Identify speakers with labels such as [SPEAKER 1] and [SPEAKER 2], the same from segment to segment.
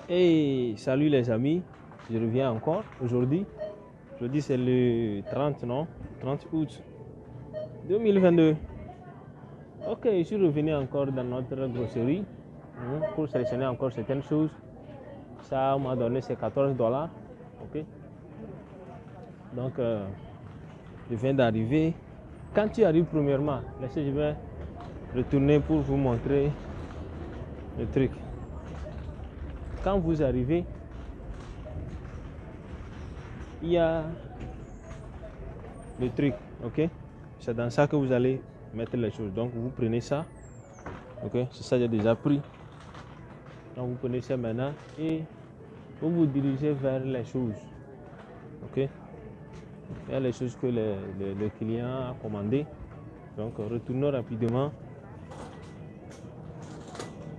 [SPEAKER 1] Hey, salut les amis, je reviens encore aujourd'hui. Aujourd'hui c'est le 30, non? 30 août 2022. Ok, je suis revenu encore dans notre grosserie pour sélectionner encore certaines choses. Ça m'a donné ces $14. Ok. Donc, je viens d'arriver. Quand tu arrives premièrement, laissez, je vais retourner pour vous montrer le truc. Quand vous arrivez, il y a le truc, ok? C'est dans ça que vous allez mettre les choses. Donc vous prenez ça, ok? C'est ça j'ai déjà pris. Donc vous prenez ça maintenant et vous vous dirigez vers les choses, ok? Il y a les choses que le client a commandées. Donc retournons rapidement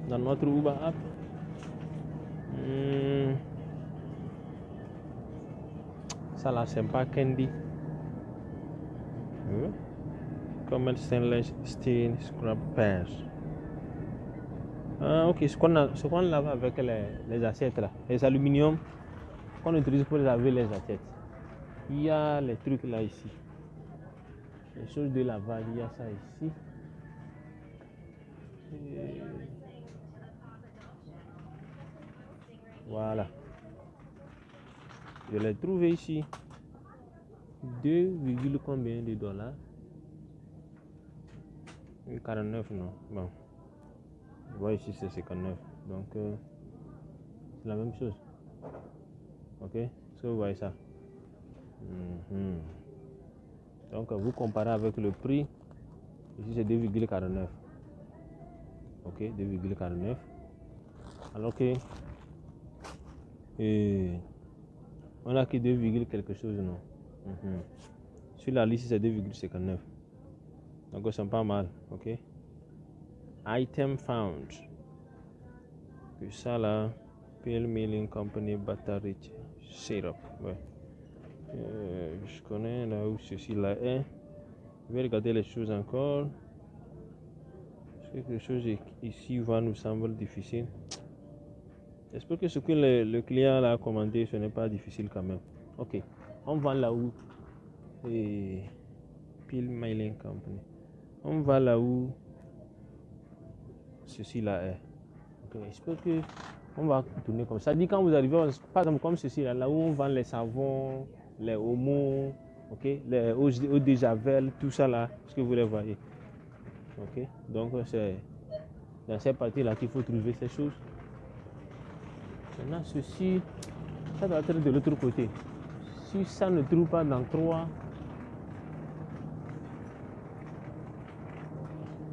[SPEAKER 1] dans notre Uber app. Ça là c'est pas Candy. Comme stainless steel scrub pairs. Ah, ok, ce qu'on lave avec les assiettes là, les aluminium qu'on utilise pour laver les assiettes. Il y a les trucs là ici. Les choses de lavage, il y a ça ici. Et voilà. Je l'ai trouvé ici. 2, combien de dollars? 49, non. Bon. Je vois ici c'est 59. Donc c'est la même chose. Ok? Est-ce que vous voyez ça? Donc vous comparez avec le prix. Ici c'est 2,49. Ok, 2,49. Alors que on a que 2, quelque chose, non? Sur la liste c'est 2,59. Donc c'est pas mal, ok? Item found. Puis ça là, Pale Milling Company Battery Syrup. Ouais. Je connais là où ceci là est. Je vais regarder les choses encore. Est-ce que quelque chose ici va nous sembler difficile? J'espère que ce que le client a commandé, ce n'est pas difficile quand même. Ok, on va là où Pale Milling Company. On va là où ceci là est. Ok, j'espère que on va tourner comme ça. Dit quand vous arrivez, par exemple comme ceci là, là où on vend les savons, les homos, ok, les eaux de javel, tout ça là, ce que vous les voyez. Ok, donc c'est dans cette partie là qu'il faut trouver ces choses. Maintenant ceci, ça doit être de l'autre côté. Si ça ne trouve pas dans 3,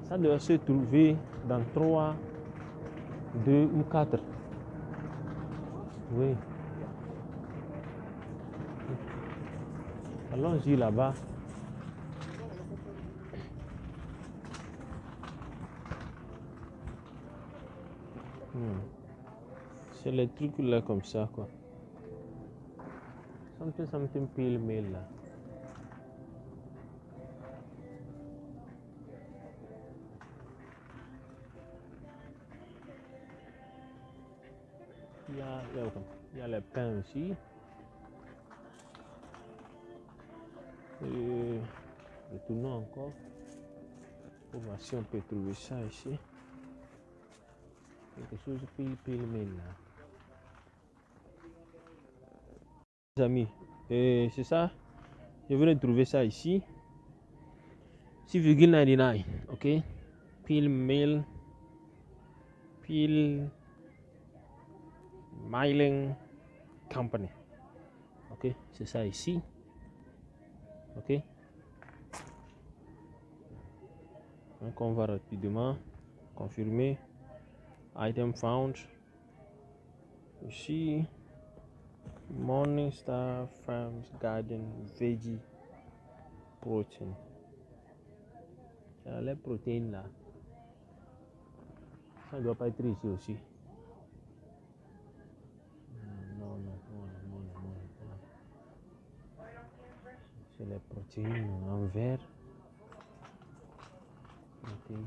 [SPEAKER 1] ça doit se trouver dans 3, 2 ou 4. Oui. Allons-y là-bas. C'est les trucs là comme ça quoi. Something pale mail là. Il y a les pains aussi. Et retournons encore pour voir si on peut trouver ça ici. Quelque chose de pile mail là. Les amis, c'est ça. Je viens de trouver ça ici. 6,99. Ok. Pile mail. Pile Milling Company. Ok. C'est ça ici. Ok. Donc on va rapidement confirmer. Item found. Ici. Morningstar Farms Garden Veggie Protein. Les protéines là. Ça ne doit pas être ici aussi. Non. C'est les protéines en vert. Protéines.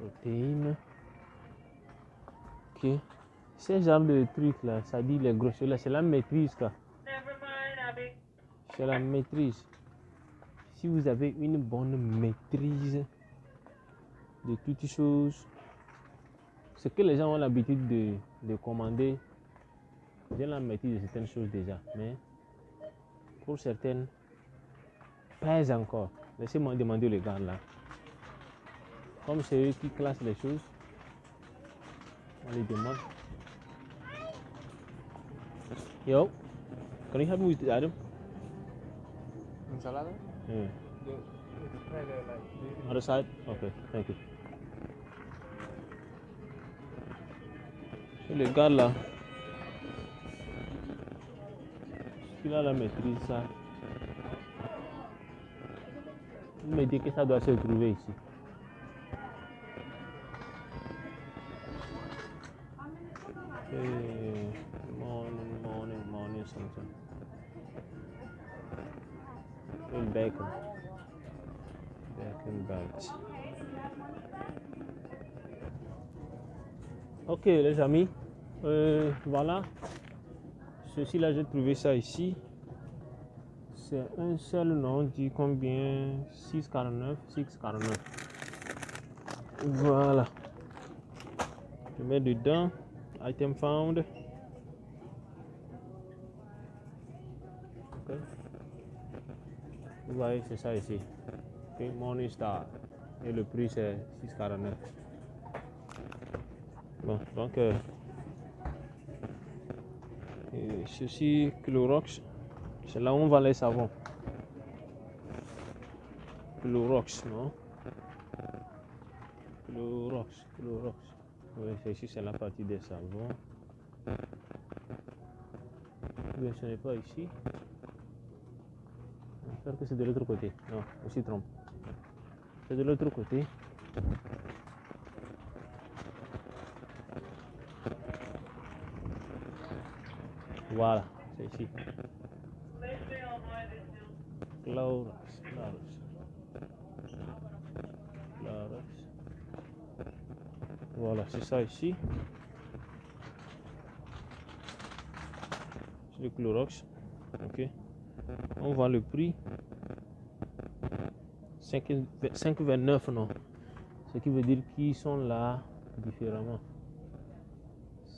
[SPEAKER 1] protéines. Ok. Ce genre de trucs là, ça dit les grosses là, c'est la maîtrise quoi. C'est la maîtrise. Si vous avez une bonne maîtrise de toutes choses, ce que les gens ont l'habitude de commander, j'ai la maîtrise de certaines choses déjà, mais pour certaines, pas encore. Laissez-moi demander les gars là. Comme c'est eux qui classent les choses, on les demande. Yo, can you help me with the item?
[SPEAKER 2] Ensalada?
[SPEAKER 1] Yeah.
[SPEAKER 2] It's kind of like...
[SPEAKER 1] Other side? Okay, thank you. Les gars là, il a la maîtrise ça. Il me dit que ça doit se trouver ici. Morning something. Une bacon. Bacon bites. Ok les amis, voilà. Ceci là, j'ai trouvé ça ici. C'est un seul nom, dit combien? 6,49. 6,49. Voilà. Je mets dedans. Item found. Okay. Vous voyez, c'est ça ici. Okay. Morning Star. Et le prix c'est 6,49. Bon, donc ceci, Clorox. C'est là où on vend les savons. Clorox, non? Clorox. Oui, ici c'est la partie des savons. Mais ce n'est pas ici. J'espère que c'est de l'autre côté. Non, je me suis trompé. C'est de l'autre côté. Voilà, c'est ici. Clorox. Voilà, c'est ça ici. C'est le Clorox. Ok. On voit le prix. 5,29 non. Ce qui veut dire qu'ils sont là différemment.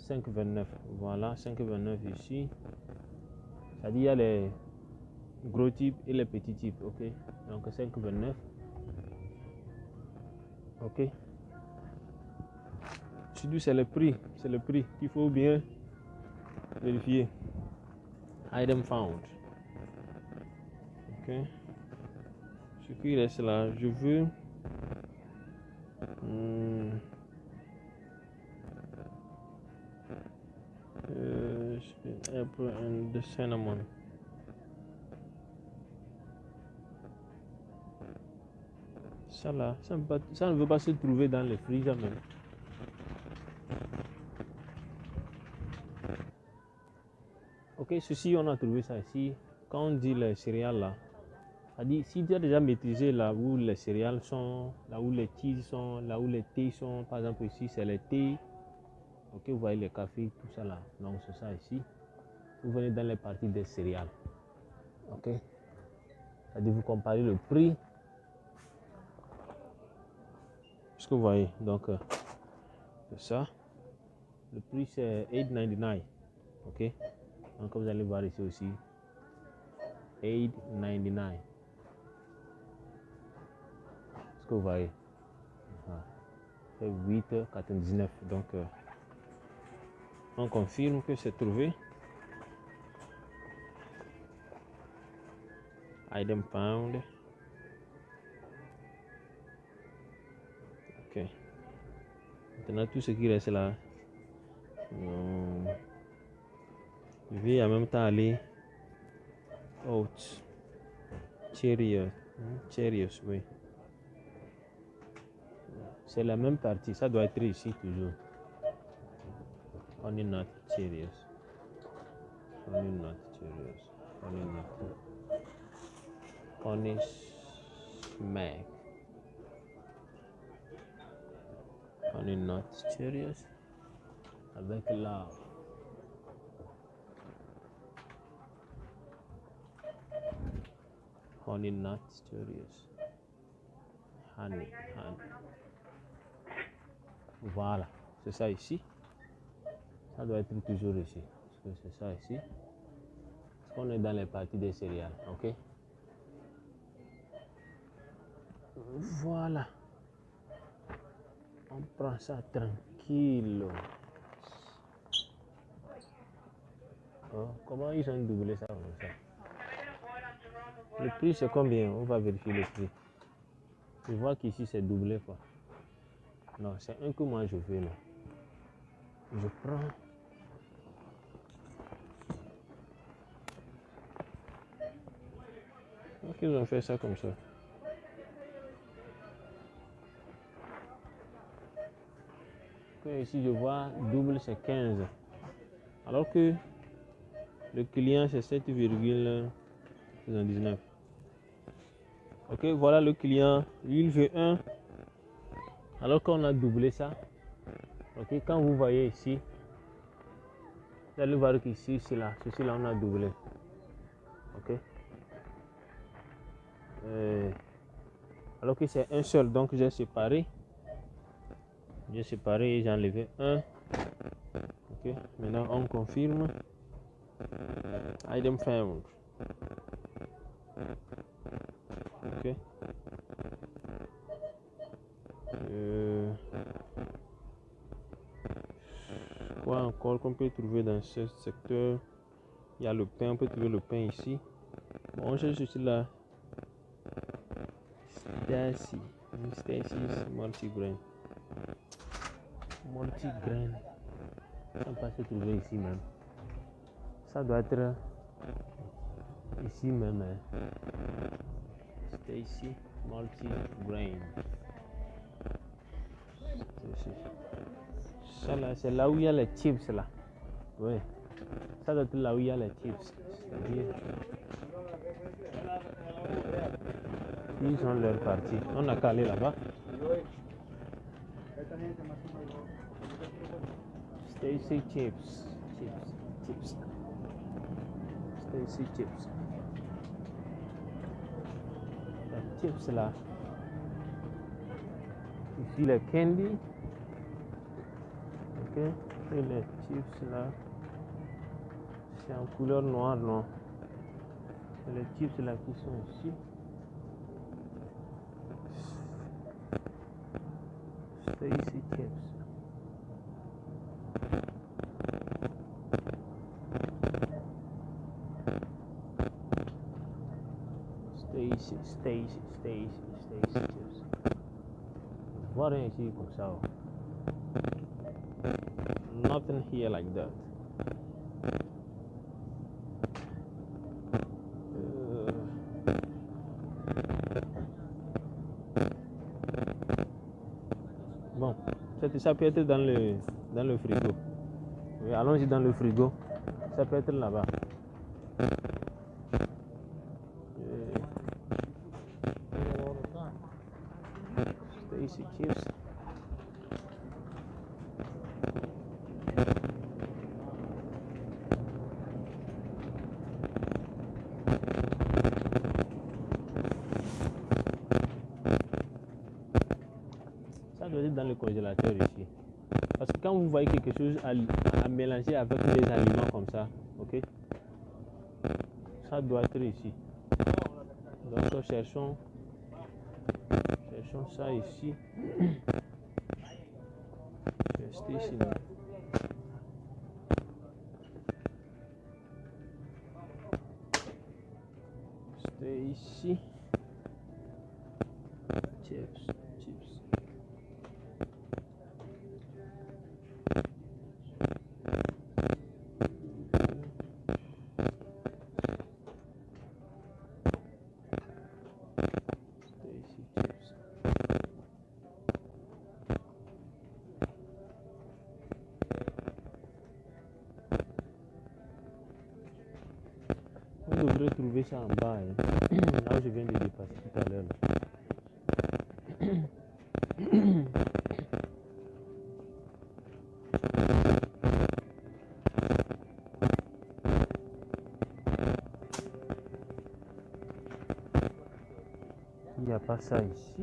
[SPEAKER 1] 5,29. Voilà, 5,29 ici. Ça dit il y a les gros types et les petits types. Ok. Donc 5,29. Ok. Je dis c'est le prix. C'est le prix qu'il faut bien vérifier. Item found. Ok. Ce qui reste là, je veux apple and the cinnamon. Ça là, ça ne veut pas se trouver dans les frigidaires même. Ok, ceci on a trouvé ça ici. Quand on dit les céréales là, ça dit si tu as déjà maîtrisé là où les céréales sont, là où les cheese sont, là où les thés sont, par exemple ici c'est les thés. Ok, vous voyez les cafés, tout ça là. Donc c'est ça ici. Vous venez dans les parties des céréales. Ok. Ça dit vous comparez le prix. Ce que vous voyez, donc c'est ça. Le prix c'est 8,99. Ok. Donc vous allez voir ici aussi. 8,99. Ce que vous voyez. C'est 8,99. Donc on confirme que c'est trouvé. Item found. Ok. Maintenant tout ce qui reste là. Je vais en même temps aller Oats. Cheerios, oui. C'est la même partie, ça doit être ici toujours. Honey Nut Cheerios. Honey Smack. Honey Nut Cheerios avec love. Honey Nut Cheerios. Honey. Voilà, c'est ça ici. Ça doit être toujours ici. Parce que c'est ça ici. Parce qu'on est dans les parties des céréales, ok? Voilà. On prend ça tranquille. Oh, comment ils ont doublé ça comme ça? Le prix c'est combien? On va vérifier le prix. Je vois qu'ici c'est doublé quoi. Non, c'est un que moi je veux là. Je prends. Donc ils ont fait ça comme ça. Okay, ici je vois double c'est 15. Alors que le client c'est 7,79. Ok, voilà le client, il veut un. Alors qu'on a doublé ça. Ok, quand vous voyez ici, vous allez voir qu'ici, ceci là on a doublé. Ok. Alors que c'est un seul, donc j'ai séparé. J'ai séparé et j'ai enlevé un. Ok, maintenant on confirme. Item found. Ok. Quoi encore qu'on peut trouver dans ce secteur? Il y a le pain, on peut trouver le pain ici. Bon, je suis là. Stacy's multigrain. Multigrain. Ça ne peut pas se trouver ici même. Ça doit être ici même. Stacy multigrain. Ça là, c'est là où il y a les chips là. Oui. Ça doit être là où il y a les chips. Ils ont leur partie. On a qu'à aller là-bas. Stacy chips. Stacy chips. Les chips là. Ici les candy. Ok. Et les chips là. C'est en couleur noire, non. Et les chips là qui sont ici. Stacy chips. Stacy chips. What is he comme ça? Nothing here like that. Bon, ça peut être dans le frigo. Oui, allons-y dans le frigo. Ça peut être là-bas. Stacy chips. Ça doit être dans le congélateur ici. Parce que quand vous voyez quelque chose à mélanger avec des aliments comme ça, ok, ça doit être ici. Donc cherchons ça ici. Restez ici. C'était ici. Chips. On devrait trouver ça en bas. Hein. Là où je viens de dépasser tout à l'heure. Il n'y a pas ça ici.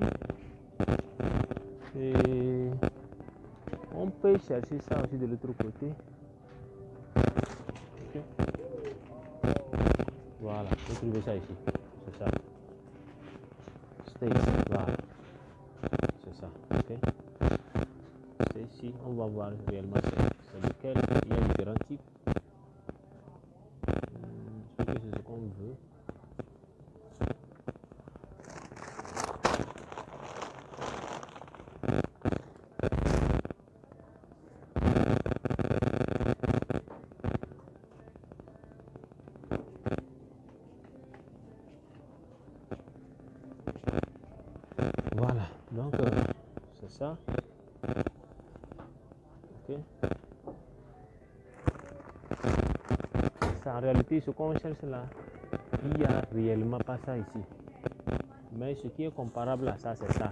[SPEAKER 1] Et on peut chercher ça aussi de l'autre côté. Okay. Voilà, vous trouvez ça ici. C'est ça. States, voilà. C'est ça. Ok. C'est ici. On va voir réellement c'est lequel. Il y a différents types. C'est ce qu'on veut. Voilà, donc c'est ça. Ok. Ça, en réalité, ce qu'on cherche là, il n'y a réellement pas ça ici. Mais ce qui est comparable à ça, c'est ça.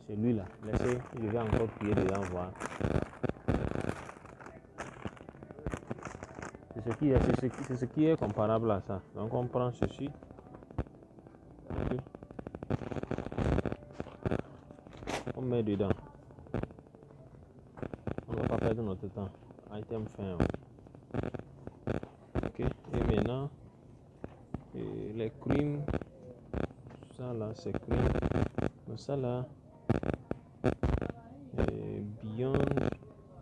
[SPEAKER 1] Celui-là. Laissez, je vais encore prier dedans voir. C'est ce qui est comparable à ça. Donc on prend ceci. Okay. On met dedans. On ne va pas perdre notre temps. Item fin. Ok. Et maintenant, les creams. Ça là, c'est cream. Ça là, Beyond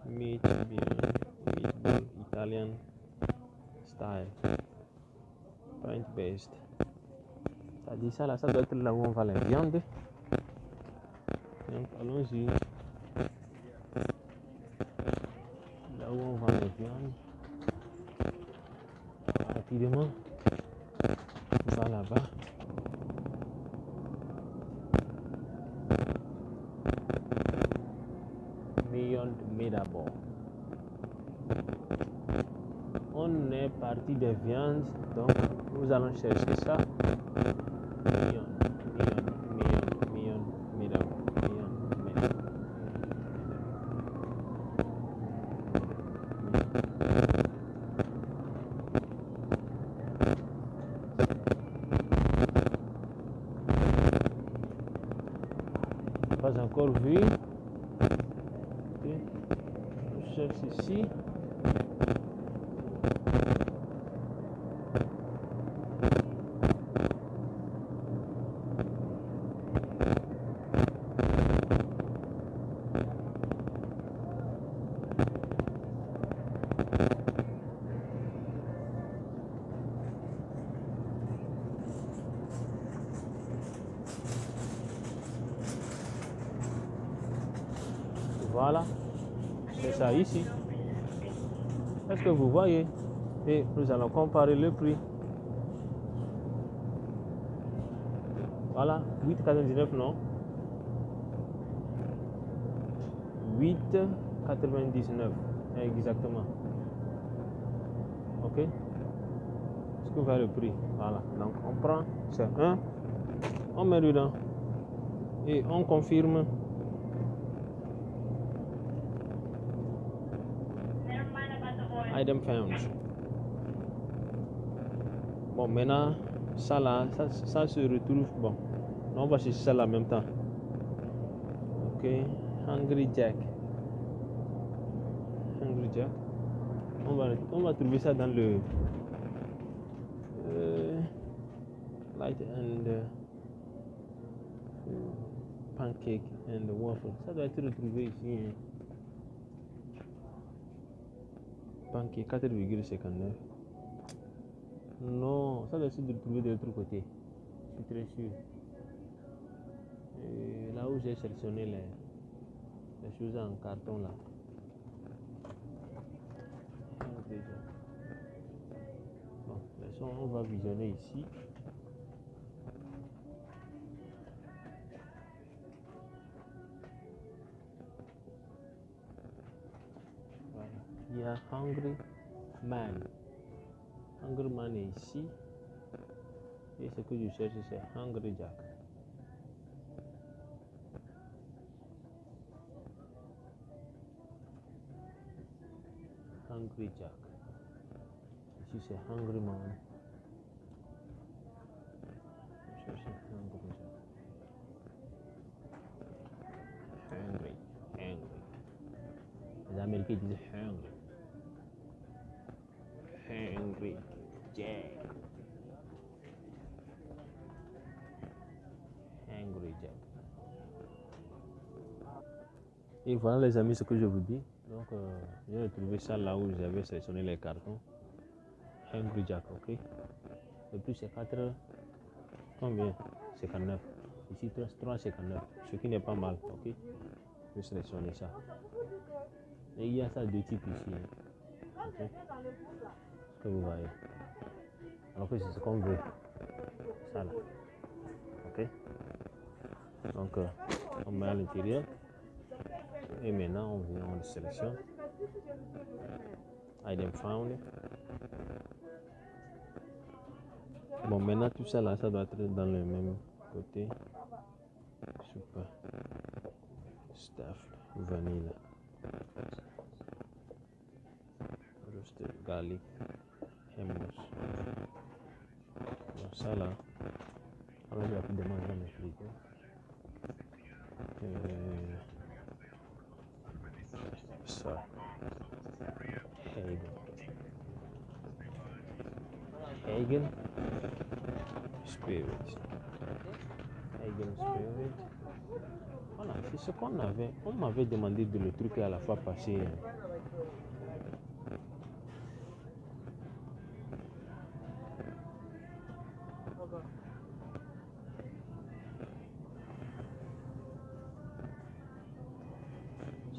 [SPEAKER 1] Meat, Meatball Italian Style. Pint based. Ça dit ça là, ça doit être là où on va les viandes. Donc allons-y. Là où on vend les viandes. Rapidement. On va là-bas. Beyond Meatball. On est parti des viandes, donc nous allons chercher ça. Beyond Meatball. Pas encore vu. Okay. Je cherche ici. Voilà, c'est ça ici. Est-ce que vous voyez? Et nous allons comparer le prix. Voilà, 8,99 non. 8,99 exactement. Ok. Est-ce que vous voyez le prix? Voilà, donc on prend, c'est un, on met dedans et on confirme. Item found. Bon, maintenant, ça là, ça se retrouve. Bon, on va chercher ça là en même temps. Ok, Hungry Jack. Hungry Jack. On va trouver ça dans le light and pancake and waffle. Ça doit être retrouvé ici. Hein. Pancake 4,59. Non, ça doit être retrouvé de l'autre côté. Je suis très sûr. Et là où j'ai sélectionné les choses en carton là. Bon, on va visionner ici. Voilà. Il y a Hungry Man. Hungry Man est ici. Et ce que je cherche, c'est Hungry Jack. Hungry Jack. Ici, c'est Hungry Man. Je cherche Hungry qui disent hungry. Hungry Jack. Hungry Jack. Et voilà les amis ce que je vous dis. Donc j'ai retrouvé ça là où j'avais sélectionné les cartons. Hungry Jack, ok. Et puis c'est 4, combien? 59. Ici 3,59. Ce qui n'est pas mal, ok. Je vais sélectionner ça. Et il y a ça deux types ici. Hein. Okay. Ce que vous voyez. Alors que c'est ce qu'on veut. Ça là. Ok. Donc on met à l'intérieur. Et maintenant on vient, on le sélectionne. Item found. Bon, maintenant tout ça là, ça doit être dans le même côté. Super. Stuffed vanilla. Roasted garlic. Hummus. Donc ça là, on va rapidement dans le frigo. Ça. Hagen Spirit. Hagen Spirit. Voilà, c'est ce qu'on avait. On m'avait demandé de le truc à la fois passée.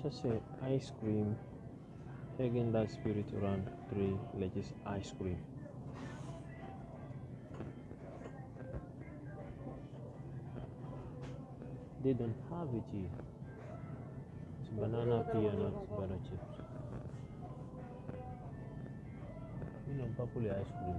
[SPEAKER 1] Ça c'est ice cream. Häagen-Dazs Spirit Run 3 latest ice cream. They don't have it here. It's banana peanut butter chips. Ils n'ont pas pour les ice cream.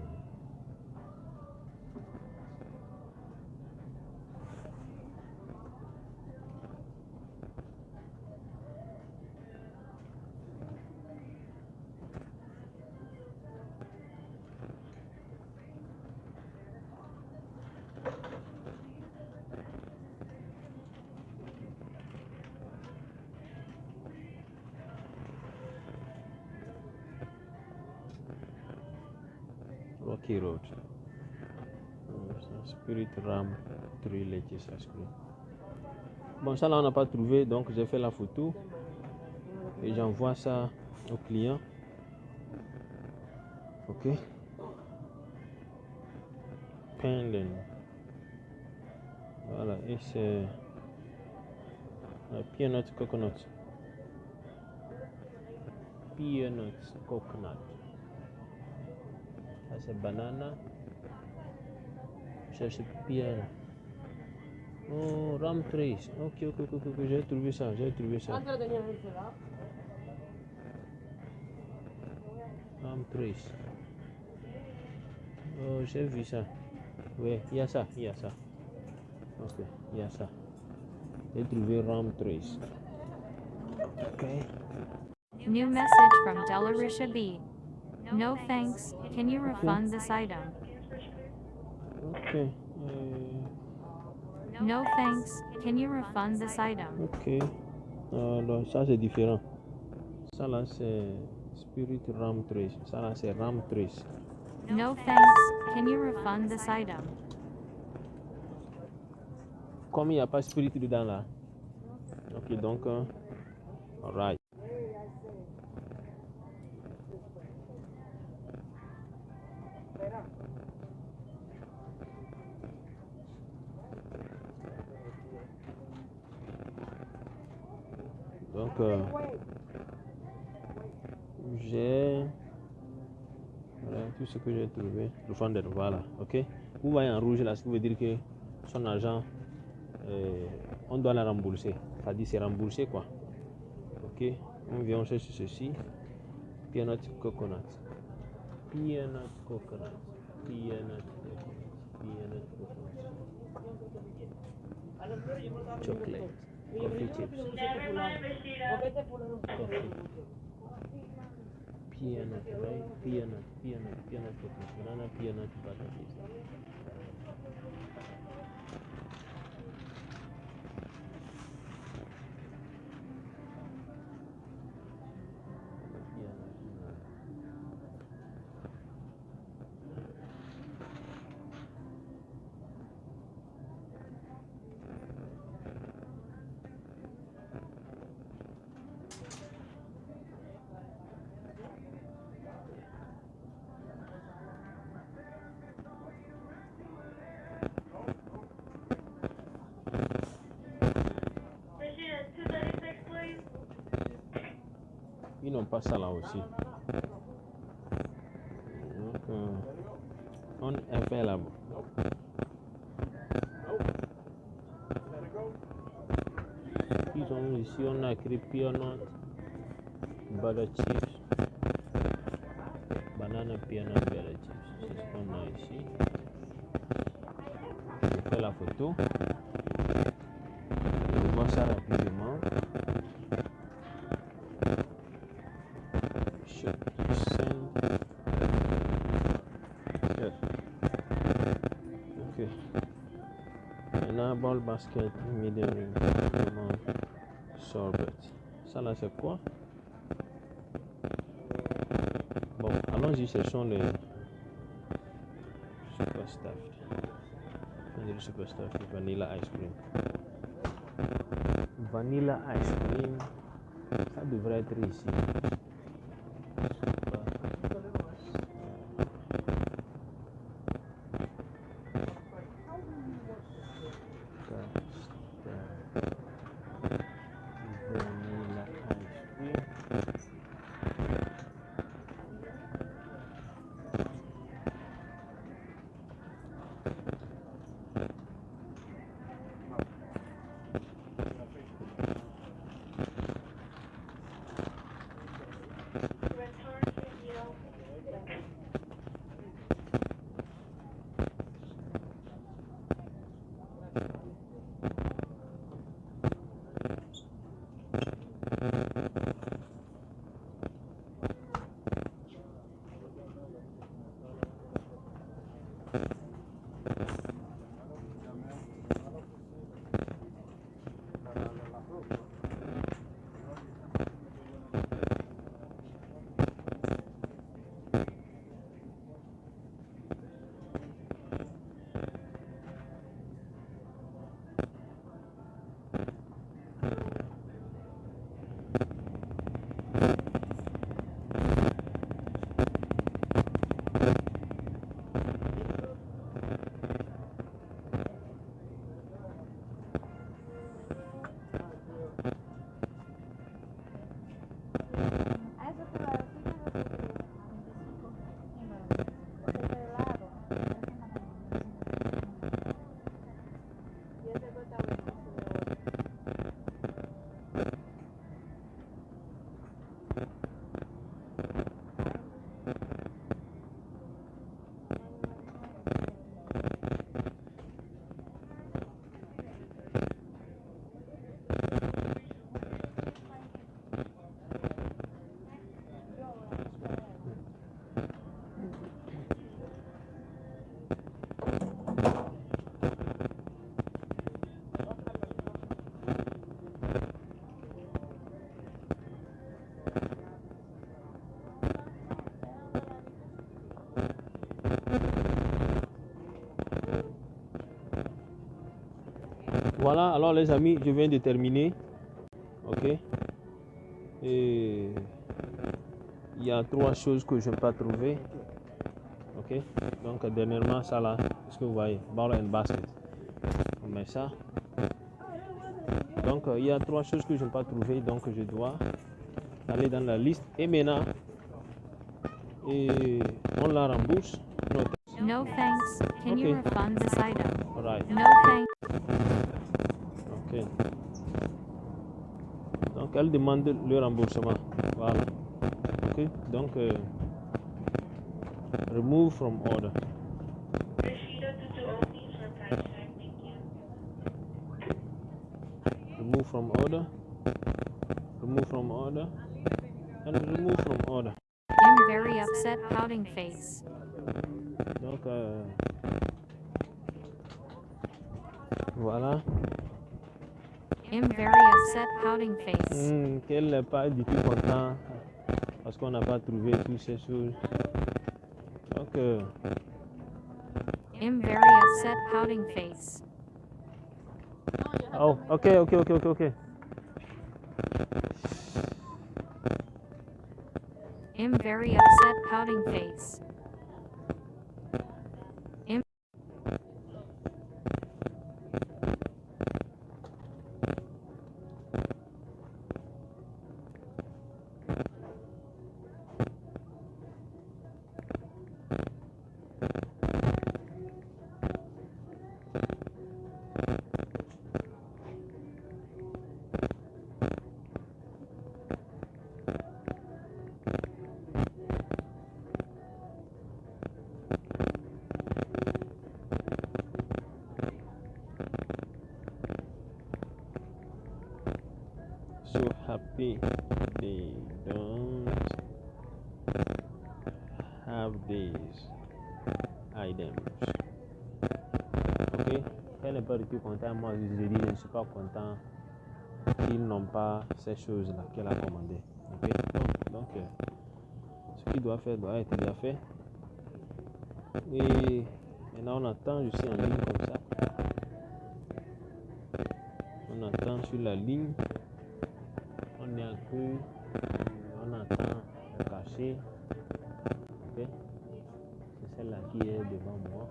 [SPEAKER 1] Rocky Road. Spirit Ram 3 latest ice cream. Bon, ça là on n'a pas trouvé, donc j'ai fait la photo et j'envoie ça au client. Ok. Pendant. Voilà, et c'est peanut coconut. Peanut coconut. Ça c'est banana. Ça c'est peanut. Oh, Ram Trace. Ok, j'ai trouvé ça, Ram Trace. Oh, j'ai vu ça. Oui, il y a ça. Ok, il y a ça. J'ai trouvé Ram Trace. Ok.
[SPEAKER 3] New message from Delarisha B. No thanks, can you refund this item?
[SPEAKER 1] Ok.
[SPEAKER 3] No thanks, can you refund this item?
[SPEAKER 1] Ok. Alors, ça c'est différent. Ça là c'est Spirit Ram Trace. Ça là c'est Ram Trace.
[SPEAKER 3] No thanks, can you refund this item?
[SPEAKER 1] Comme il n'y a pas Spirit dedans là. Ok, donc, alright. Donc, j'ai voilà, tout ce que j'ai trouvé. Le fondant, voilà, ok. Vous voyez en rouge là, ce qui veut dire que son argent, on doit la rembourser. Ça dit c'est remboursé quoi. Ok, on vient, on cherche ceci. Peanut coconut. Peanut coconut. Peanut coconut. Peanut coconut. Chocolate. Coffee chips. Coffee. Peanut, right? Peanut coconut. Banana peanut butter chips. ils n'ont pas ça là aussi. Donc, on est fait là-bas. Ils ont ici, on a écrit peanut, butter chips, banana peanut butter chips. C'est ce qu'on a ici. Je fais la photo. Je vois ça rapidement. Ok. Maintenant, ball basket, medium sorbet. Ça là, c'est quoi? Bon, allons-y, ce sont les super stuffed. Le super stuffed vanilla ice cream. Vanilla ice cream. Ça devrait être ici. Voilà, alors les amis, je viens de terminer. Ok. Et il y a 3 choses que je n'ai pas trouvées. Ok. Donc dernièrement, ça là, est-ce que vous voyez? Ball and basket. On met ça. Donc il y a 3 choses que je n'ai pas trouvées. Donc je dois aller dans la liste. Et maintenant, et on la rembourse.
[SPEAKER 3] No thanks. Can you
[SPEAKER 1] Okay.
[SPEAKER 3] refund this item?
[SPEAKER 1] Alright.
[SPEAKER 3] No thanks.
[SPEAKER 1] Ok. Donc elle demande le remboursement. Voilà. Ok. Donc remove from order. Remove from order. Remove from order. And remove from order.
[SPEAKER 3] I'm very upset, pouting face.
[SPEAKER 1] Donc voilà.
[SPEAKER 3] I'm very upset, pouting face.
[SPEAKER 1] Qu'elle n'est pas du tout content parce qu'on n'a pas trouvé toutes ces choses. Donc
[SPEAKER 3] I'm very upset, pouting face.
[SPEAKER 1] oh, ok.
[SPEAKER 3] I'm very upset, pouting face.
[SPEAKER 1] happy they don't have these items. Ok, elle n'est pas du tout contente. Moi, je dis, je ne suis pas content qu'ils n'ont pas ces choses-là qu'elle a commandées. Ok, donc ce qu'il doit faire doit être déjà fait. Et maintenant, on attend. Je suis en ligne comme ça. On attend sur la ligne. On est accru. On attend le cachet. Ok, c'est celle-là qui est devant moi.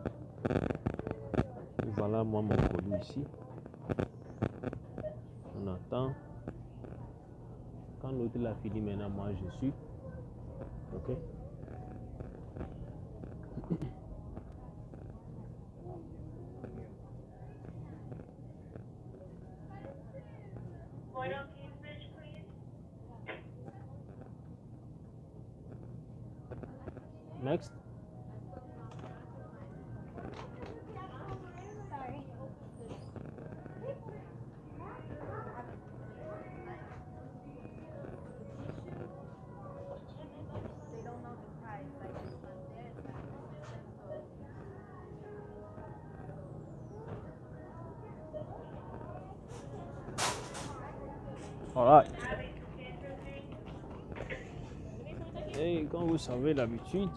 [SPEAKER 1] Et voilà moi mon colis ici. On attend. Quand l'autre l'a fini, maintenant moi je suis. Ok. Next. Alright. Et comme vous savez l'habitude,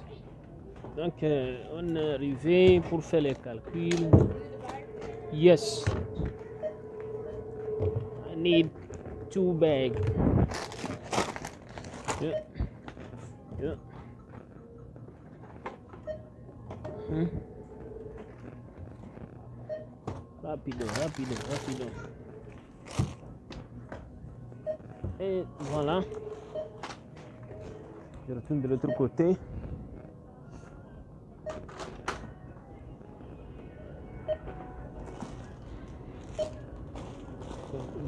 [SPEAKER 1] donc on est arrivé pour faire les calculs. Yes, I need 2 bags. Yeah. Yeah. Rapido, rapido, rapido. Et voilà. Je retourne de l'autre côté.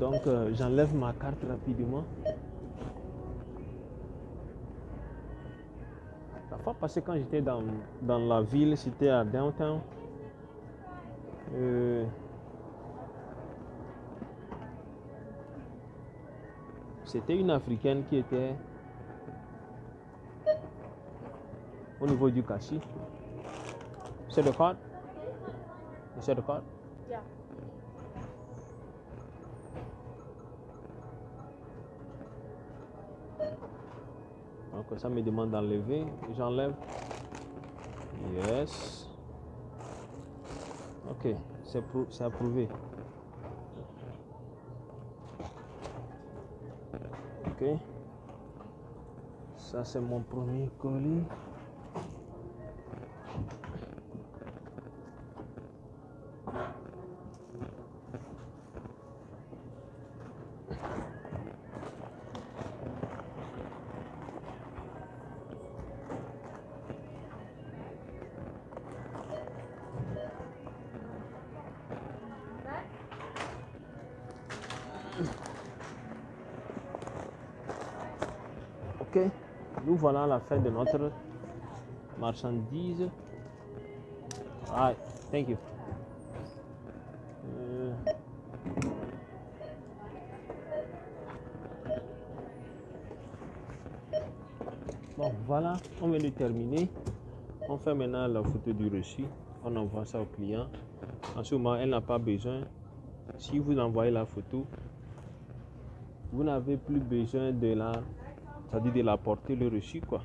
[SPEAKER 1] Donc j'enlève ma carte rapidement. La fois passée quand j'étais dans la ville, c'était à Downtown. C'était une Africaine qui était au niveau du cachet. C'est le code? C'est le code?
[SPEAKER 4] Yeah.
[SPEAKER 1] Donc ça me demande d'enlever. J'enlève. Yes. Ok, c'est approuvé. Ok. Ça c'est mon premier colis. Ok, nous voilà à la fin de notre marchandise. Alright, thank you. Bon, voilà, on vient de terminer. On fait maintenant la photo du reçu. On envoie ça au client. En ce moment, elle n'a pas besoin. Si vous envoyez la photo, vous n'avez plus besoin de la, c'est-à-dire de la porter le reçu, quoi.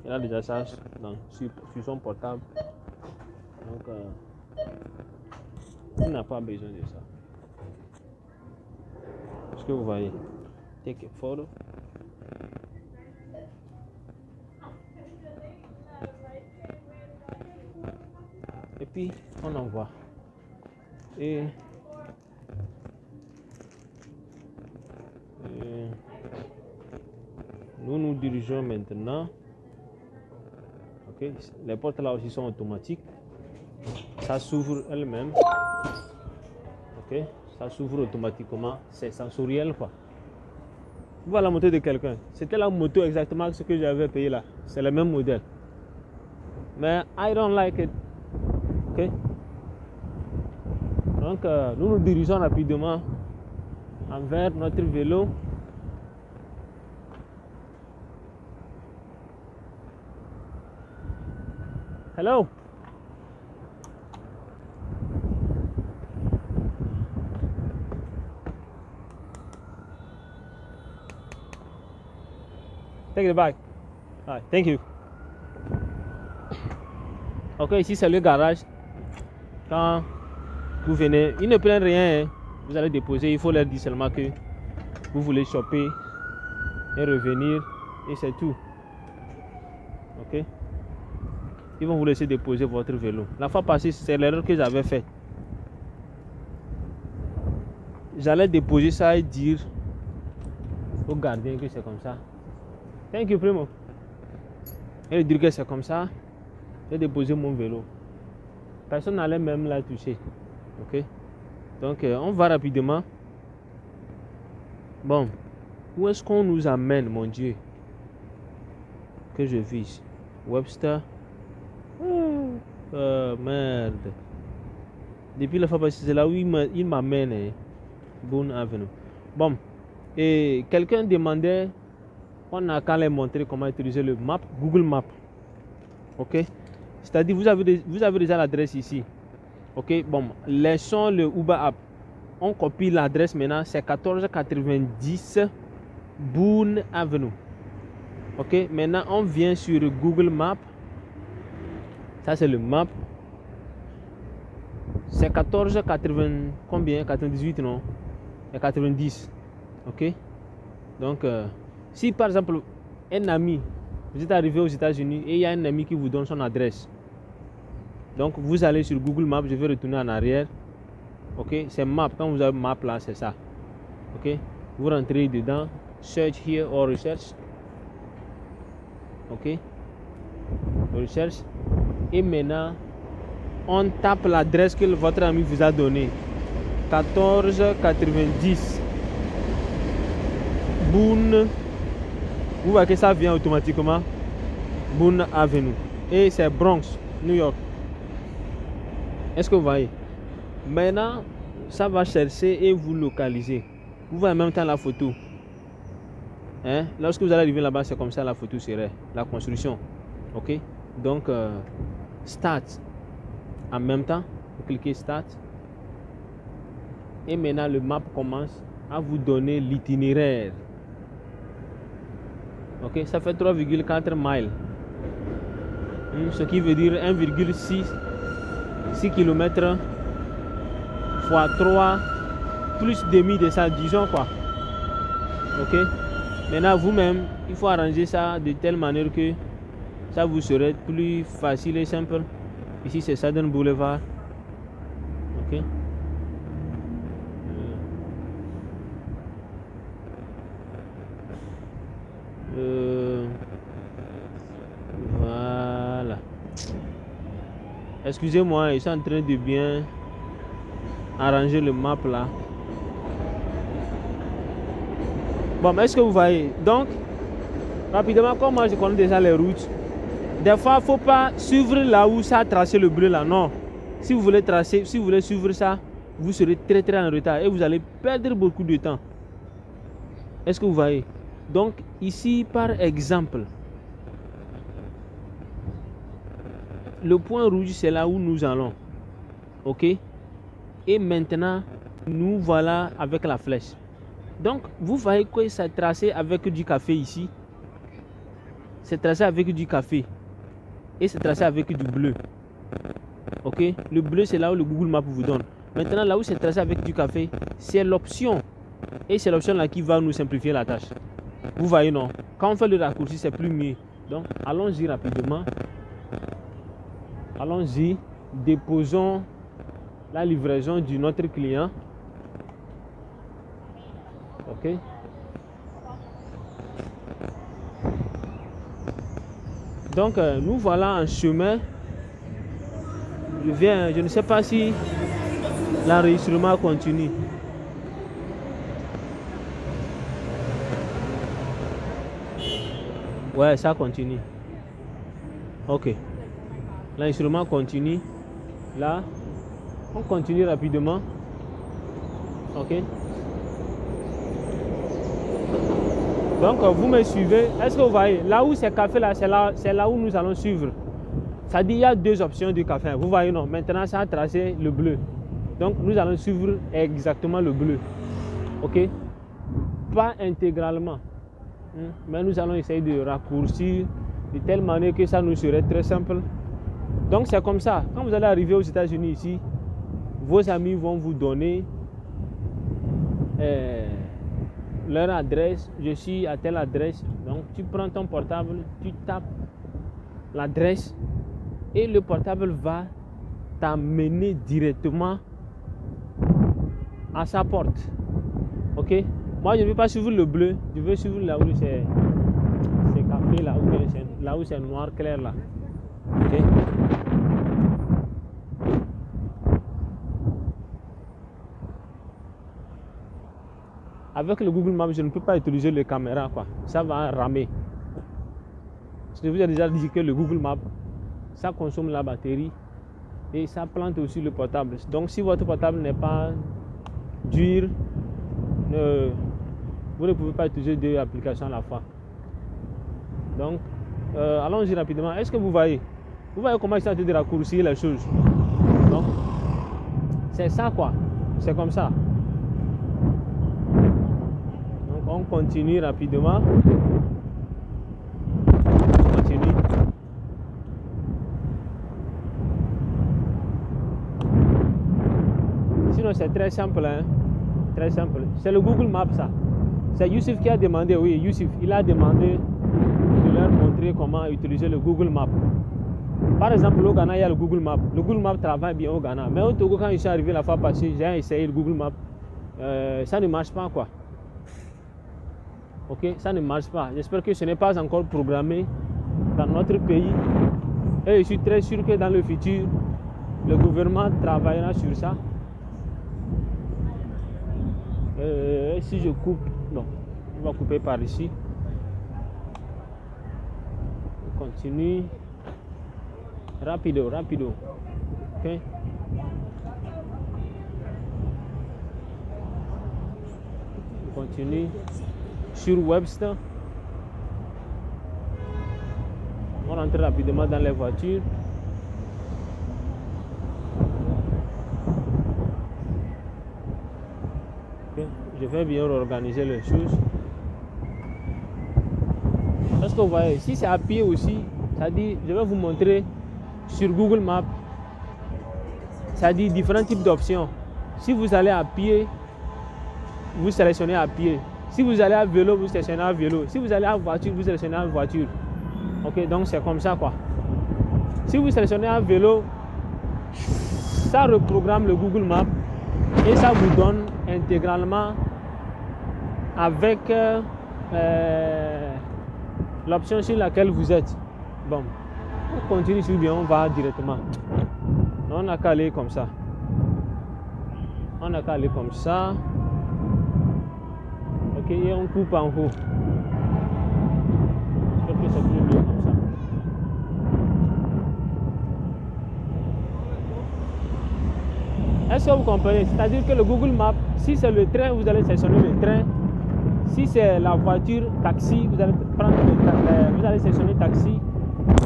[SPEAKER 1] Elle a déjà ça sur son portable. Donc, elle n'a pas besoin de ça. Est-ce que vous voyez? Take a photo. Et puis, on envoie. Et nous nous dirigeons maintenant. Ok, les portes là aussi sont automatiques. Ça s'ouvre elle-même. Ok, ça s'ouvre automatiquement. C'est sensoriel, quoi. Voilà la moto de quelqu'un. C'était la moto exactement ce que j'avais payé là. C'est le même modèle. Mais I don't like it. Ok. Donc nous nous dirigeons rapidement envers notre vélo Hello. Take it back. Alright, thank you. Ok, ici c'est le garage. Quand vous venez, ils ne prennent rien. Hein. Vous allez déposer, il faut leur dire seulement que vous voulez choper et revenir et c'est tout. Ok. Ils vont vous laisser déposer votre vélo. La fois passée, c'est l'erreur que j'avais faite. J'allais déposer ça et dire au gardien que c'est comme ça. Thank you, primo. Et dire que c'est comme ça. J'ai déposé mon vélo. Personne n'allait même la toucher. Ok. Donc, on va rapidement. Bon. Où est-ce qu'on nous amène, mon Dieu? Que je vise. Webster. Merde. Depuis la fois passée, c'est là où il m'amène. Hein. Boone Avenue. Bon. Et quelqu'un demandait, on a qu'à les montrer comment utiliser le map, Google Maps. Ok. C'est-à-dire, vous avez déjà l'adresse ici. Ok. Bon. Laissons le Uber App. On copie l'adresse maintenant. C'est 1490 Boone Avenue. Ok. Maintenant, on vient sur Google Maps. Ça, c'est le map. C'est 1480. Combien? 98, non? Et 90. Ok. Donc, si par exemple, un ami, vous êtes arrivé aux États-Unis et il y a un ami qui vous donne son adresse. Donc, vous allez sur Google Maps. Je vais retourner en arrière. Ok. C'est map. Quand vous avez map là, c'est ça. Ok. Vous rentrez dedans. Search here or research. Ok. Recherche. Et maintenant, on tape l'adresse que votre ami vous a donnée. 1490 Boone. Vous voyez que ça vient automatiquement. Boone Avenue. Et c'est Bronx, New York. Est-ce que vous voyez? Maintenant, ça va chercher et vous localiser. Vous voyez en même temps la photo. Hein? Lorsque vous allez arriver là-bas, c'est comme ça la photo serait. La construction. Ok? Donc, Start. En même temps, vous cliquez Start. Et maintenant, le map commence à vous donner l'itinéraire. Ok, ça fait 3,4 miles. Ce qui veut dire 1,6 km fois 3 plus demi de ça, disons quoi. Ok. Maintenant, vous-même, il faut arranger ça de telle manière que ça vous serait plus facile et simple. Ici, c'est Southern Boulevard. Ok. Voilà. Excusez-moi, ils sont en train de bien arranger le map là. Bon, est-ce que vous voyez? Donc, rapidement, comme moi je connais déjà les routes, des fois, il ne faut pas suivre là où ça a tracé le bleu là. Non. Si vous voulez tracer, si vous voulez suivre ça, vous serez très très en retard et vous allez perdre beaucoup de temps. Est-ce que vous voyez? Donc, ici, par exemple, le point rouge, c'est là où nous allons. Ok? Et maintenant, nous voilà avec la flèche. Donc, vous voyez que c'est tracé avec du café ici. C'est tracé avec du café. Et c'est tracé avec du bleu. Ok? Le bleu, c'est là où le Google Maps vous donne. Maintenant, là où c'est tracé avec du café, c'est l'option. Et c'est l'option là qui va nous simplifier la tâche. Vous voyez, non? Quand on fait le raccourci, c'est plus mieux. Donc, allons-y rapidement. Allons-y. Déposons la livraison de notre client. Ok? Donc, nous voilà en chemin. Je ne sais pas si l'enregistrement continue. Ouais, ça continue. Ok. L'enregistrement continue. Là, on continue rapidement. Ok. Donc, vous me suivez. Est-ce que vous voyez? Là où c'est café, là, c'est là où nous allons suivre. Ça dit il y a deux options du café. Vous voyez, non? Maintenant, ça a tracé le bleu. Donc, nous allons suivre exactement le bleu. OK? Pas intégralement. Mais nous allons essayer de raccourcir de telle manière que ça nous serait très simple. Donc, c'est comme ça. Quand vous allez arriver aux États-Unis ici, vos amis vont vous donner leur adresse. Je suis à telle adresse. Donc, tu prends ton portable, tu tapes l'adresse et le portable va t'amener directement à sa porte. Ok? Moi, je ne vais pas suivre le bleu. Je vais suivre là où c'est café, là où c'est noir clair là. Ok? Avec le Google Maps, je ne peux pas utiliser les caméras, quoi. Ça va ramer. Je vous ai déjà dit que le Google Maps, ça consomme la batterie et ça plante aussi le portable. Donc, si votre portable n'est pas dur, vous ne pouvez pas utiliser deux applications à la fois. Donc, allons-y rapidement. Est-ce que vous voyez? Vous voyez comment ils sont en train de raccourcir les choses? Donc, c'est ça, quoi. C'est comme ça. Donc, on continue rapidement. On continue. Sinon, c'est très simple, hein? Très simple. C'est le Google Maps, ça. C'est Youssef qui a demandé, oui, Youssef, il a demandé de leur montrer comment utiliser le Google Maps. Par exemple, au Ghana, il y a le Google Maps. Le Google Maps travaille bien au Ghana. Mais au Togo, quand je suis arrivé la fois passée, j'ai essayé le Google Maps. Ça ne marche pas, quoi. Ok, ça ne marche pas. J'espère que ce n'est pas encore programmé dans notre pays. Et je suis très sûr que dans le futur, le gouvernement travaillera sur ça. Si je coupe, non, on va couper par ici. On continue. Rapido. Ok. On continue sur Webster. On rentre rapidement dans les voitures. Je vais bien organiser les choses. Est-ce que vous voyez, si c'est à pied aussi, ça dit, je vais vous montrer sur Google Maps, ça dit différents types d'options. Si vous allez à pied, vous sélectionnez à pied. Si vous allez à vélo, vous sélectionnez à vélo. Si vous allez à voiture, vous sélectionnez à voiture. Ok, donc c'est comme ça, quoi. Si vous sélectionnez à vélo, ça reprogramme le Google Maps et ça vous donne intégralement avec l'option sur laquelle vous êtes. Bon, on continue sur bien, on va directement. On n'a qu'à aller comme ça. On n'a qu'à aller comme ça. Ok, et on coupe en haut. J'espère que c'est plus bien comme ça. Est-ce que vous comprenez? C'est-à-dire que le Google Maps, si c'est le train, vous allez sélectionner le train. Si c'est la voiture, taxi, vous allez prendre vous allez sélectionner taxi.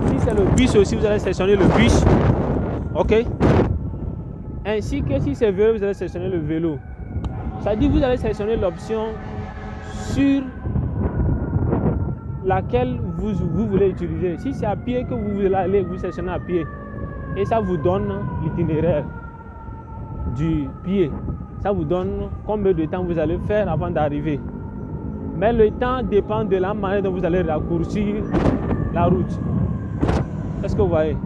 [SPEAKER 1] Si c'est le bus aussi, vous allez sélectionner le bus. Ok. Ainsi que si c'est vélo, vous allez sélectionner le vélo. Ça dit vous allez sélectionner l'option sur laquelle vous voulez utiliser. Si c'est à pied que vous voulez aller, vous sélectionnez à pied. Et ça vous donne l'itinéraire du pied. Ça vous donne combien de temps vous allez faire avant d'arriver. Mais le temps dépend de la manière dont vous allez raccourcir la route. Est-ce que vous voyez?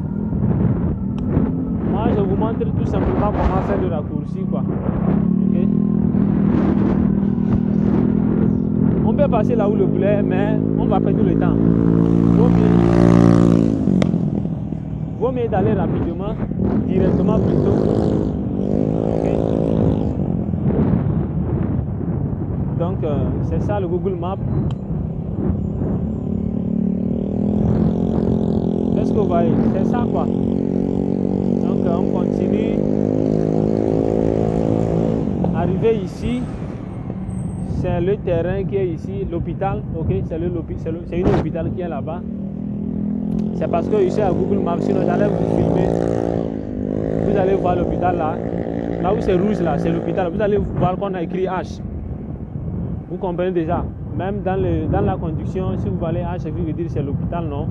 [SPEAKER 1] Moi, je vous montre tout simplement comment faire le raccourci, quoi. Okay? On peut passer là où le bleu est, mais on va perdre le temps. Vaut mieux d'aller rapidement, directement plutôt. Okay? Donc, c'est ça le Google Maps. Est-ce que vous voyez? C'est ça, quoi. Donc, on continue. Arrivé ici, c'est le terrain qui est ici, l'hôpital. Ok, c'est une hôpital qui est là-bas. C'est parce que je suis à Google Maps, sinon j'allais vous filmer. Vous allez voir l'hôpital là. Là où c'est rouge là, c'est l'hôpital. Vous allez voir qu'on a écrit H. Vous comprenez déjà. Même dans la conduction, si vous voyez H, ça veut dire c'est l'hôpital, non.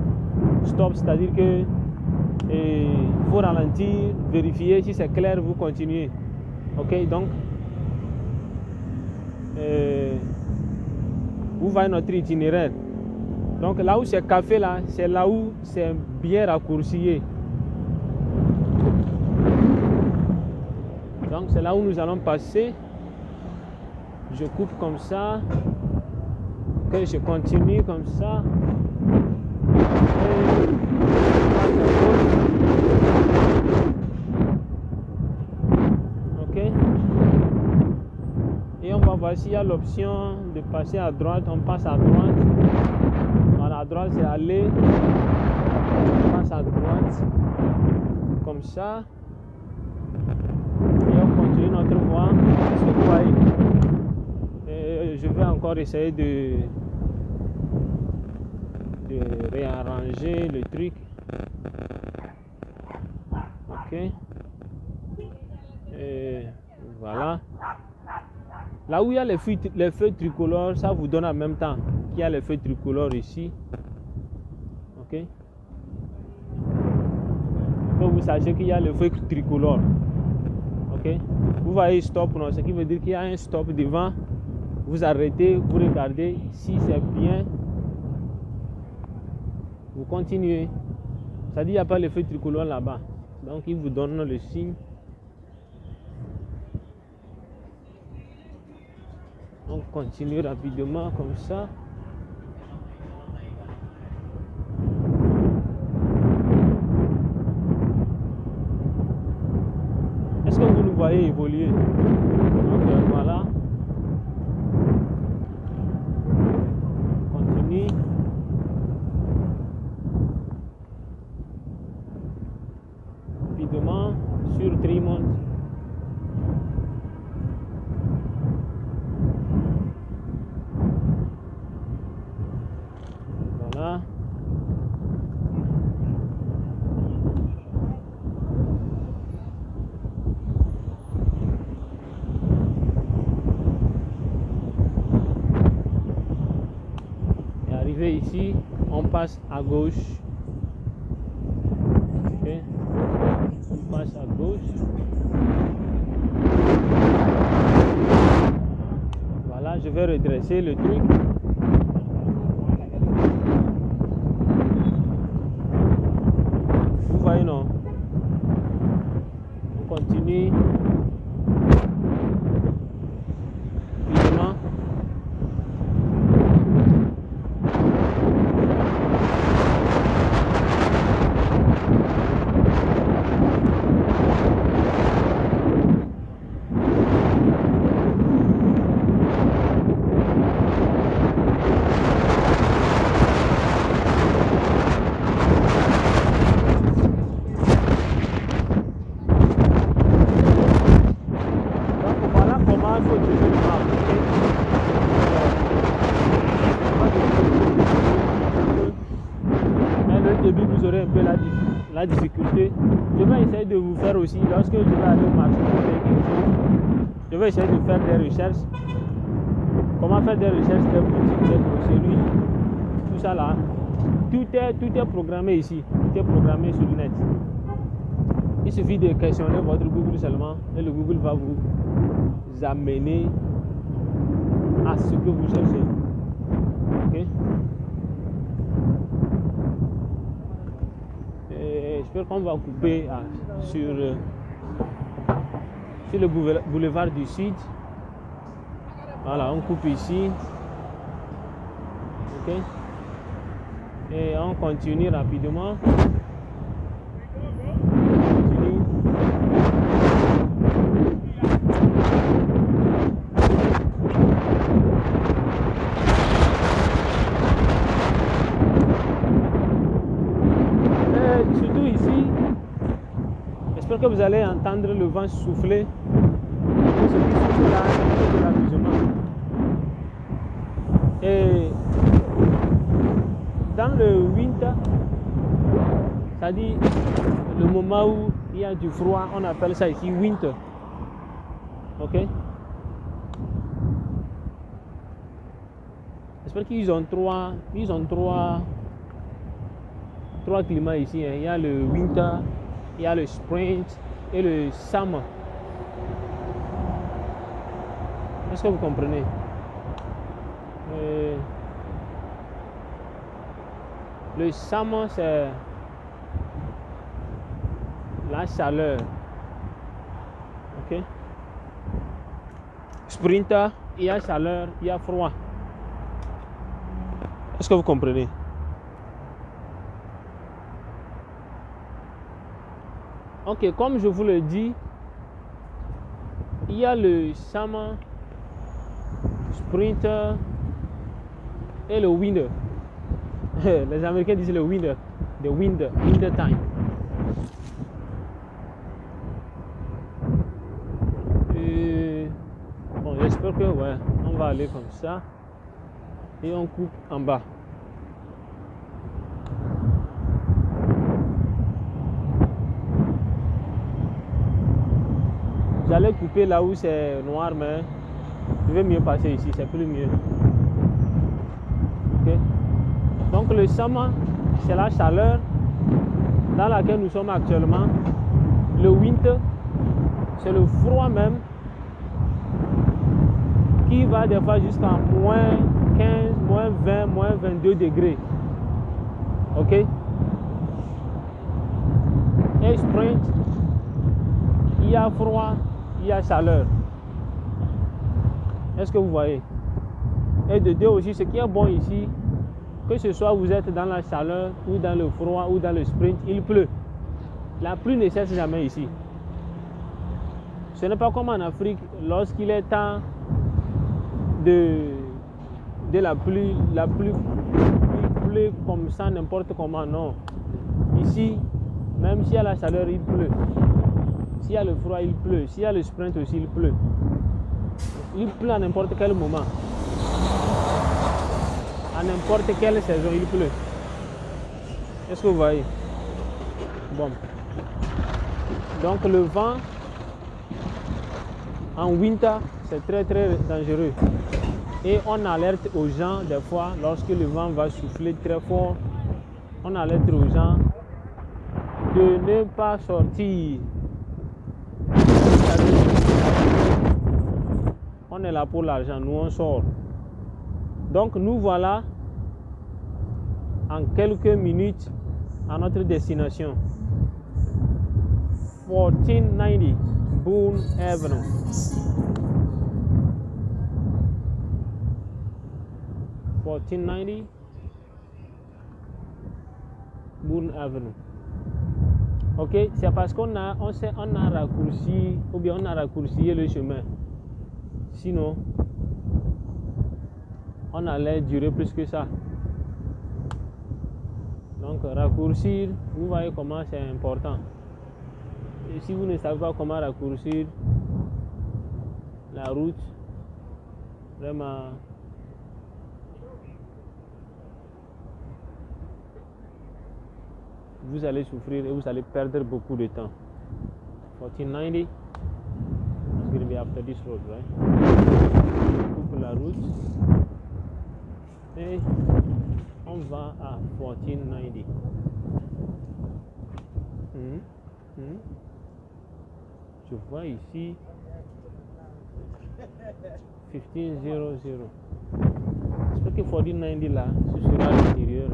[SPEAKER 1] Stop, c'est-à-dire que il faut ralentir, vérifier si c'est clair, vous continuez. Ok, donc vous voyez notre itinéraire. Donc là où c'est café là, c'est là où c'est bien raccourci. Donc c'est là où nous allons passer. Je coupe comme ça. Ok, je continue comme ça. Ok. Et on va voir s'il y a l'option de passer à droite. On passe à droite. Voilà, à droite c'est aller. On passe à droite. Comme ça. Et on continue notre voie. Parce que vous voyez, je vais encore essayer de réarranger le truc. Ok. Et voilà. Là où il y a les feux tricolores, ça vous donne en même temps qu'il y a les feux tricolores ici. Ok. Que vous sachiez qu'il y a le feu tricolore. Ok. Vous voyez stop, non? Ce qui veut dire qu'il y a un stop devant. Vous arrêtez, vous regardez. Si c'est bien, vous continuez. Ça dit qu'il n'y a pas le feu tricolore là-bas. Donc il vous donne le signe. On continue rapidement comme ça. Est-ce que vous nous voyez évoluer? Donc voilà. Continue. Rapidement sur Tremont. Voilà. Et arrivé ici, on passe à gauche. Ok. On passe à gauche. Voilà, je vais redresser le truc. Vous voyez, non? On continue. Rapidement. Vous aurez un peu la difficulté. Je vais essayer de vous faire aussi, lorsque je vais aller au marché, je vais essayer de faire des recherches. Comment faire des recherches, des boutiques, des grosseries, tout ça là. Tout est programmé ici, tout est programmé sur le net. Il suffit de questionner votre Google seulement et le Google va vous amener à ce que vous cherchez. Ok? J'espère qu'on va couper sur le boulevard du Sud. Voilà, on coupe ici. Ok. Et on continue rapidement. Surtout ici, j'espère que vous allez entendre le vent souffler. Ce qui souffle là, c'est de l'amusement. Et dans le winter, C'est-à-dire le moment où il y a du froid, on appelle ça ici winter. Ok? J'espère qu'ils ont trois climats ici. Hein. Il y a le winter, il y a le spring et le summer. Est-ce que vous comprenez? Le summer, c'est la chaleur. Ok? Sprinter, il y a chaleur, il y a froid. Est-ce que vous comprenez? Ok, comme je vous le dis, il y a le summer, sprinter et le winter. Les Américains disent le winter, winter time. Et bon, j'espère que ouais, on va aller comme ça et on coupe en bas. J'allais couper là où c'est noir, mais je vais mieux passer ici, c'est plus mieux. Okay. Donc le summer, c'est la chaleur dans laquelle nous sommes actuellement. Le winter, c'est le froid même qui va des fois jusqu'à moins 15, moins 20, moins 22 degrés. Ok? Et sprint, il y a froid, il y a chaleur. Est-ce que vous voyez? Et de deux aussi, ce qui est bon ici, que ce soit vous êtes dans la chaleur ou dans le froid ou dans le sprint, il pleut. La pluie ne cesse jamais ici. Ce n'est pas comme en Afrique, lorsqu'il est temps de la pluie il pleut comme ça n'importe comment, non. Ici, même s'il y a la chaleur, il pleut. S'il y a le froid, il pleut. S'il y a le sprint aussi, il pleut. Il pleut à n'importe quel moment. À n'importe quelle saison, il pleut. Est-ce que vous voyez? Bon. Donc le vent en winter, c'est très très dangereux. Et on alerte aux gens des fois, lorsque le vent va souffler très fort, on alerte aux gens de ne pas sortir. On est là pour l'argent, nous on sort. Donc nous voilà en quelques minutes à notre destination. 1490 Boone Avenue. Boone Avenue. Ok, c'est parce qu'on a raccourci ou bien on a raccourci le chemin. Sinon, on allait durer plus que ça. Donc raccourcir, vous voyez comment c'est important. Et si vous ne savez pas comment raccourcir la route, vraiment, vous allez souffrir et vous allez perdre beaucoup de temps. 1490, it's going to be after this road, right? Coupe la route et on va à 1490. Je vois ici 1500. J'espère que 1490 là, ce sera à l'intérieur.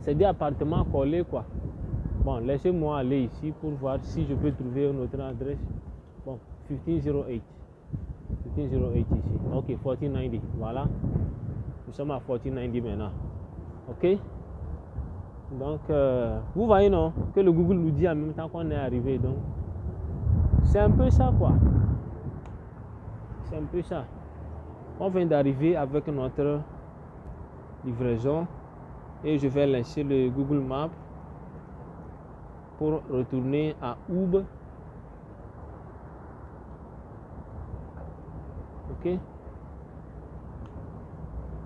[SPEAKER 1] C'est des appartements collés quoi. Bon, laissez-moi aller ici pour voir si je peux trouver une autre adresse. Bon, 1508. 1508 ici. Ok, 1490. Voilà. Nous sommes à 1490 maintenant. Ok. Donc, vous voyez non, que le Google nous dit en même temps qu'on est arrivé. Donc, c'est un peu ça quoi. C'est un peu ça. On vient d'arriver avec notre livraison et je vais lancer le Google Maps pour retourner à Uber. Ok.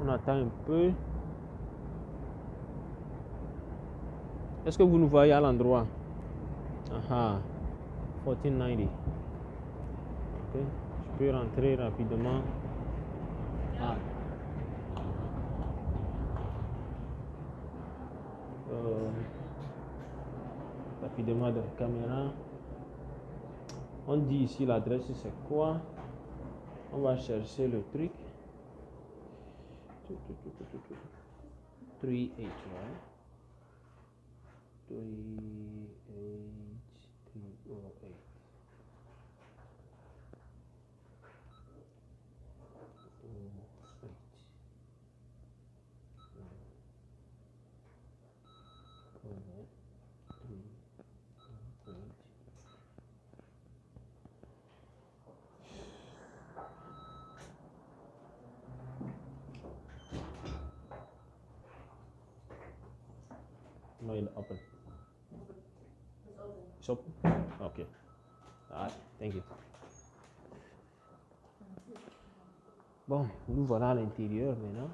[SPEAKER 1] On attend un peu. Est-ce que vous nous voyez à l'endroit? Aha, 1490. Ok, je peux rentrer rapidement. Ah. Rapidement de la caméra. On dit ici l'adresse c'est quoi? On va chercher le truc. 3H, right? 3H308. No, it's open. It's open? Okay. Alright, thank you. Bon, nous voilà à l'intérieur maintenant.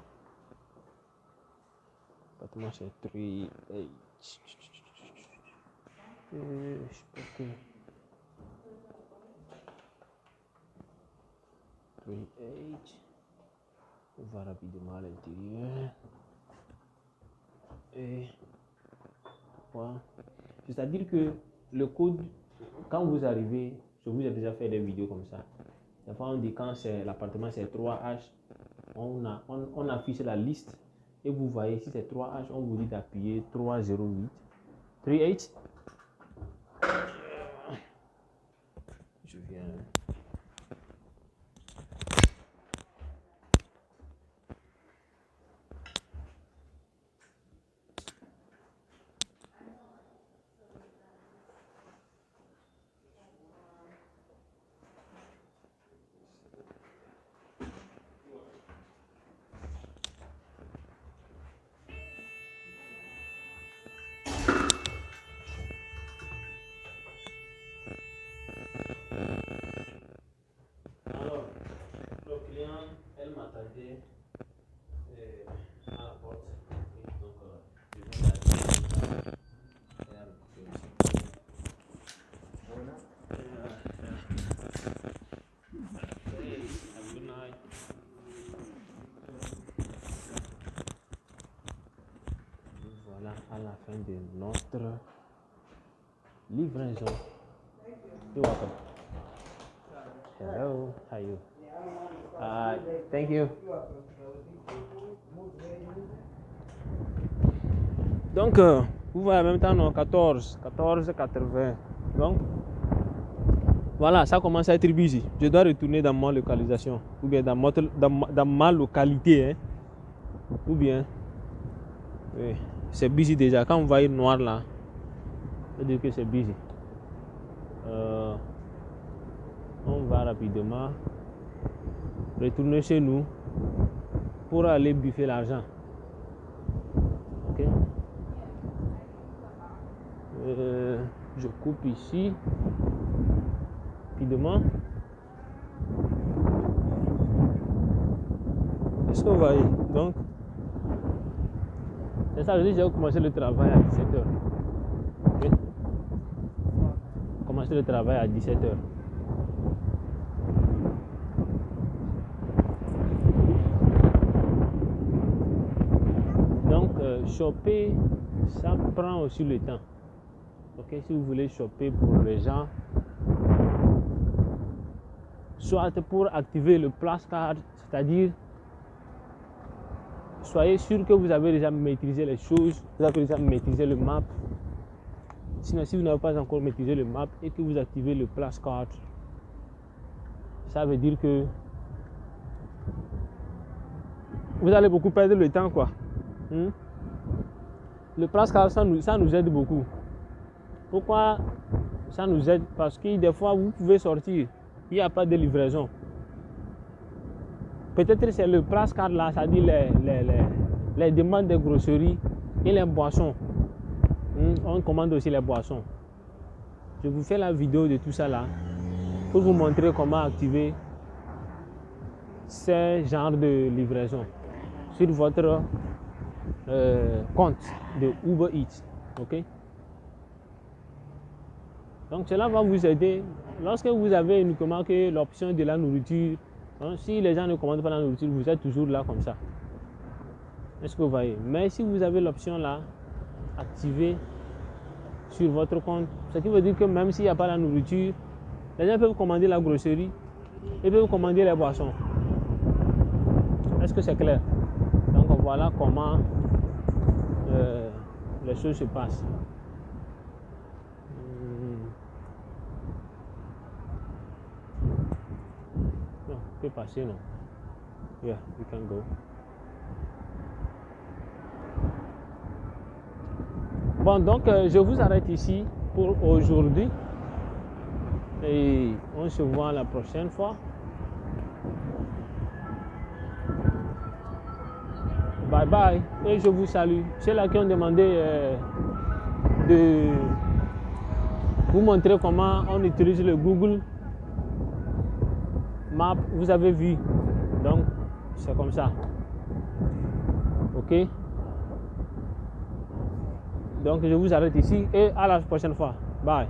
[SPEAKER 1] Appartement c'est 3H. J'espère que 3H. On va rapidement à l'intérieur. Et voilà. C'est-à-dire que le code, quand vous arrivez, je vous ai déjà fait des vidéos comme ça. Des fois on dit quand c'est l'appartement c'est 3H, on affiche la liste et vous voyez si c'est 3H, on vous dit d'appuyer 308. 3H. Je viens. Alors, le client, elle m'attendait à la porte. Et donc, je viens d'arriver. Hey, have a good night. Voilà à la fin de notre livraison. You're welcome. Hello, how are you? Thank you. Donc, vous voyez en même temps, non, 14,80. Donc, voilà, ça commence à être busy. Je dois retourner dans ma localisation, ou bien dans ma localité, hein. Ou bien, oui, c'est busy déjà. Quand vous voyez noir là, ça veut dire que c'est busy. On va rapidement retourner chez nous pour aller buffer l'argent. Ok. Je coupe ici rapidement. Est-ce que vous voyez? Donc, c'est ça, je dis, j'ai commencé le travail à 17h. Ok. Commencer le travail à 17h. Donc, shopper, ça prend aussi le temps. Ok, si vous voulez shopper pour les gens, soit pour activer le place card, c'est-à-dire soyez sûr que vous avez déjà maîtrisé les choses, vous avez déjà maîtrisé le map. Sinon, si vous n'avez pas encore maîtrisé le map et que vous activez le place card, ça veut dire que vous allez beaucoup perdre le temps, quoi. Le place card, ça nous aide beaucoup. Pourquoi ça nous aide? Parce que des fois, vous pouvez sortir, il n'y a pas de livraison. Peut-être c'est le place card là, ça dit les demandes de grosseries et les boissons. On commande aussi les boissons. Je vous fais la vidéo de tout ça là pour vous montrer comment activer ces genres de livraison sur votre compte de Uber Eats. Ok? Donc cela va vous aider. Lorsque vous avez uniquement que l'option de la nourriture, hein, si les gens ne commandent pas la nourriture, vous êtes toujours là comme ça. Est-ce que vous voyez? Mais si vous avez l'option là, activée sur votre compte, ce qui veut dire que même s'il n'y a pas la nourriture, les gens peuvent commander la grosserie et peuvent commander les boissons. Est-ce que c'est clair? Donc voilà comment les choses se passent. Non, tu peux passer, non? Yeah, you can go. Bon, donc je vous arrête ici pour aujourd'hui. Et on se voit la prochaine fois. Bye bye. Et je vous salue. Ceux-là qui ont demandé de vous montrer comment on utilise le Google Maps, vous avez vu. Donc, c'est comme ça. Ok? Donc, je vous arrête ici et à la prochaine fois. Bye.